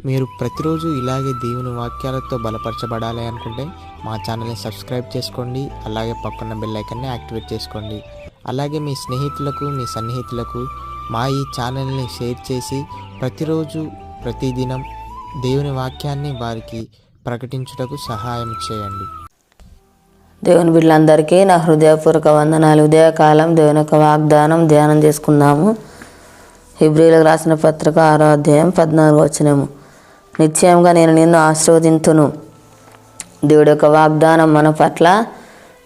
మీరు ప్రతిరోజు ఇలాగే దేవుని వాక్యాలతో బలపరచబడాలి అనుకుంటే మా ఛానల్ని సబ్స్క్రైబ్ చేసుకోండి. అలాగే పక్కన బెల్ ఐకాన్ని యాక్టివేట్ చేసుకోండి. అలాగే మీ స్నేహితులకు, మీ సన్నిహితులకు మా ఈ ఛానల్ని షేర్ చేసి ప్రతిరోజు ప్రతిదినం దేవుని వాక్యాన్ని వారికి ప్రకటించుటకు సహాయం చేయండి. దేవుని బిడ్డలందరికీ నా హృదయపూర్వక వందనాలు. ఉదయకాలం దేవుని యొక్క వాగ్దానం ధ్యానం చేసుకుందాము. హెబ్రీయులకు రాసిన పత్రిక 6వ అధ్యాయం 14వ వచనము. నిశ్చయంగా నేను నిన్ను ఆశీర్వదింతును. దేవుడి యొక్క వాగ్దానం మన పట్ల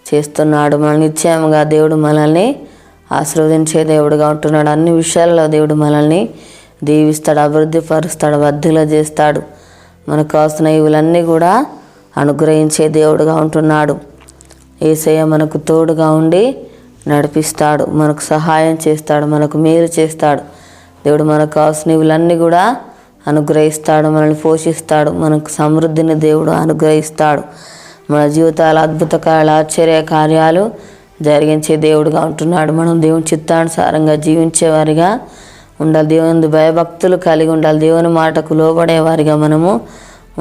చేస్తున్నాడు. మన నిశ్చయంగా దేవుడు మనల్ని ఆశీర్వదించే దేవుడుగా ఉంటున్నాడు. అన్ని విషయాల్లో దేవుడు మనల్ని దీవిస్తాడు, అభివృద్ధి పరుస్తాడు, వర్ధిల్ల చేస్తాడు. మనకు కావాల్సిన ఇవులన్నీ కూడా అనుగ్రహించే దేవుడుగా ఉంటున్నాడు. యేసయ్య మనకు తోడుగా ఉండి నడిపిస్తాడు, మనకు సహాయం చేస్తాడు, మనకు మేలు చేస్తాడు. దేవుడు మనకు కావాల్సిన ఇవులన్నీ కూడా అనుగ్రహిస్తాడు, మనల్ని పోషిస్తాడు, మనకు సమృద్ధిని దేవుడు అనుగ్రహిస్తాడు. మన జీవితాల అద్భుత కార్యాలు, ఆశ్చర్య కార్యాలు జరిగించే దేవుడుగా ఉంటున్నాడు. మనం దేవుని చిత్తానుసారంగా జీవించేవారిగా ఉండాలి. దేవుని భయభక్తులు కలిగి ఉండాలి. దేవుని మాటకు లోబడేవారిగా మనము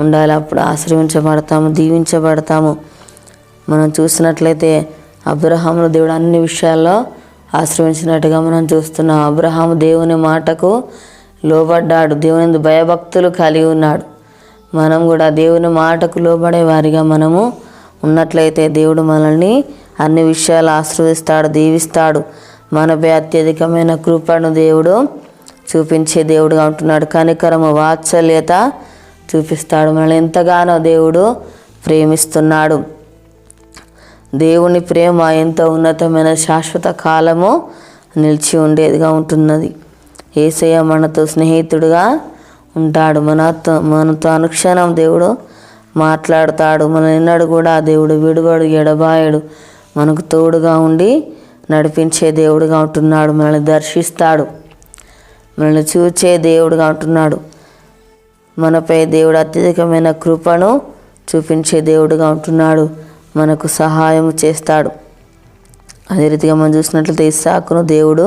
ఉండాలి. అప్పుడు ఆశీర్వించబడతాము, దీవించబడతాము. మనం చూసినట్లయితే అబ్రహామును దేవుడు అన్ని విషయాల్లో ఆశ్రయించినట్టుగా మనం చూస్తున్నాం. అబ్రహాము దేవుని మాటకు లోబడ్డాడు, దేవుని భయభక్తులు కలిగి ఉన్నాడు. మనం కూడా దేవుని మాటకు లోబడే వారిగా మనము ఉన్నట్లయితే దేవుడు మనల్ని అన్ని విషయాలు ఆశీర్వదిస్తాడు, దీవిస్తాడు. మనపై అత్యధికమైన కృపను దేవుడు చూపించే దేవుడుగా ఉంటున్నాడు. కనికరము, వాత్సల్యత చూపిస్తాడు. మనల్ని ఎంతగానో దేవుడు ప్రేమిస్తున్నాడు. దేవుని ప్రేమ ఎంతో ఉన్నతమైన శాశ్వత కాలము నిలిచి ఉండేదిగా ఉంటున్నది. యేసయ్య మనతో స్నేహితుడుగా ఉంటాడు. మనతో అనుక్షణం దేవుడు మాట్లాడతాడు. మన ఎన్నడు కూడా దేవుడు విడువడు, ఎడబాయడు. మనకు తోడుగా ఉండి నడిపించే దేవుడుగా ఉంటున్నాడు. మనల్ని దర్శిస్తాడు, మనల్ని చూచే దేవుడుగా ఉంటున్నాడు. మనపై దేవుడు అత్యధికమైన కృపను చూపించే దేవుడుగా ఉంటున్నాడు. మనకు సహాయం చేస్తాడు. అదే రీతిగా మనం చూసినట్లయితే ఇస్సాకును దేవుడు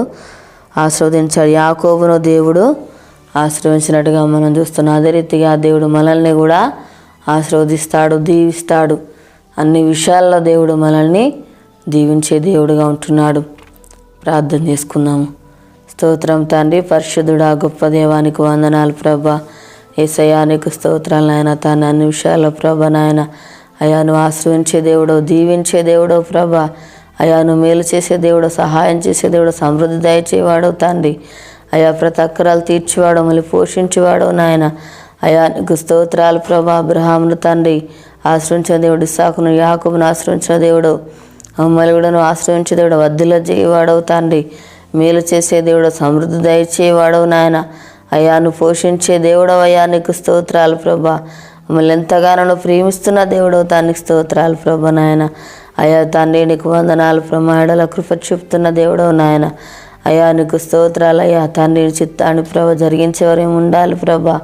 ఆశీర్వదించాడు, యాకోబును దేవుడు ఆశీర్వదించినట్టుగా మనం చూస్తున్నాం. అదే రీతిగా దేవుడు మనల్ని కూడా ఆశీర్వదిస్తాడు, దీవిస్తాడు. అన్ని విషయాల్లో దేవుడు మనల్ని దీవించే దేవుడుగా ఉంటున్నాడు. ప్రార్థన చేసుకుందాము. స్తోత్రం తండ్రి, పరిశుద్ధుడా, గొప్ప దేవానికి వందనాలు ప్రభా. యేసయ్యా నీకు స్తోత్రాలు నాయన. తాను అన్ని విషయాల్లో ప్రభా నాయన అయా నువ్వు ఆశ్రయించే దేవుడు, దీవించే దేవుడు ప్రభా. అయా నువ్వు మేలు చేసే దేవుడు, సహాయం చేసే దేవుడు, సమృద్ధి దయచేవాడు తండ్రి. అయా ప్రతి అక్కరాలు తీర్చేవాడు, మళ్ళీ పోషించేవాడు నాయన. అయా నీకు స్తోత్రాలు ప్రభా. అబ్రహామును తండ్రి ఆశ్రయించిన దేవుడు, ఇస్సాకును యాకోబును ఆశ్రయించిన దేవుడు, మమ్మల్ని కూడా నువ్వు ఆశ్రయించే దేవుడు, వర్ధిల్ల చేయవాడవు తండ్రి. మేలు చేసే దేవుడు, సమృద్ధి దయచేవాడవు నాయన. అయా నువ్వు పోషించే దేవుడవు. అయా నీకు స్తోత్రాలు ప్రభా. మమ్మల్ని ఎంతగానో ప్రేమిస్తున్న దేవుడు తానికి స్తోత్రాలు ప్రభా నాయన. అయా తండ్రి నీకు వందనాలు ప్రమాణాల కృప చూపుతున్న దేవుడు నాయన. అయా నీకు స్తోత్రాలు. అయ్యా తండ్రి చిత్తాన్ని ప్రభ జరిగించేవారు ఉండాలి ప్రభా.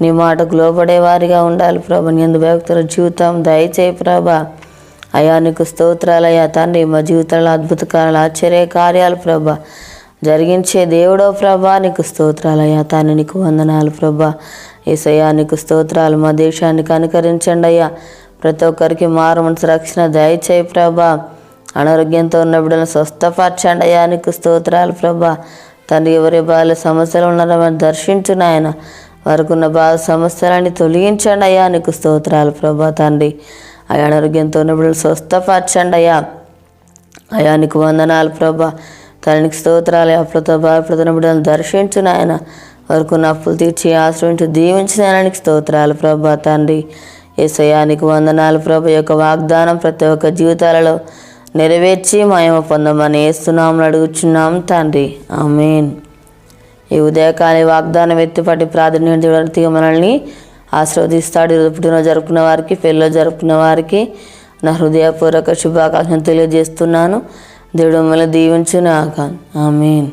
నీ మాటకు లోబడేవారిగా ఉండాలి ప్రభా. నీ ఎందు భక్తుల జీవితం దయచేయి ప్రభా. అయా నీకు స్తోత్రాలు. అయ్యా తండ్రి మా జీవితంలో అద్భుత కార్యాలు, ఆశ్చర్య కార్యాలు ప్రభా జరిగించే దేవుడో ప్రభా. నీకు స్తోత్రాలు. అయ్యా తాను నీకు వందనాలు ప్రభా. యేసయ్యా నీకు స్తోత్రాలు. మా దేశాన్ని కనుకరించండి అయ్యా. ప్రతి ఒక్కరికి మారు మనసు రక్షణ దయచేయి ప్రభా. అనారోగ్యంతో ఉన్న బిడ్డలను స్వస్థపరచండి అయ్యా. నీకు స్తోత్రాలు ప్రభా. తండ్రి ఎవరి బాధ సమస్యలు ఉన్నారో వారిని దర్శించు నాయన. వారికి ఉన్న బాధ సమస్యలని తొలగించండి అయ్యా. నీకు స్తోత్రాలు ప్రభా తండ్రి. అయ్యా అనారోగ్యంతో ఉన్న బిడ్డలు స్వస్థపరచండి అయ్యా. అయ్యా నీకు వందనాలు ప్రభా. తననికి స్తోత్రాలు. అప్పులతో బాధపడుతున్న బిడ్డలను దర్శించు నాయన. వారికి ఉన్న అప్పులు తీర్చి ఆశ్రయించి దీవించిన ఆయనకి స్తోత్రాలు ప్రభా తండ్రి. యేసయ్యా నీకు వందనాలు ప్రభా. యొక్క వాగ్దానం ప్రతి ఒక్క జీవితాలలో నెరవేర్చి మహిమ పొందమని యేసునామములో అడుగుచున్నాం తండ్రి, ఆమేన్. ఈ ఉదయకాల వాగ్దానం ఎత్తిపట్టి ప్రాధాన్యత మనల్ని ఆశీర్వదిస్తాడు. ఈరోజు పుట్టినరోజు జరుపుకున్న వారికి, పెళ్ళిలో జరుపుకున్న వారికి నా హృదయపూర్వక శుభాకాంక్షలు తెలియజేస్తున్నాను. దేవుడు మిమ్మల్ని దీవించుగాక, ఆమేన్.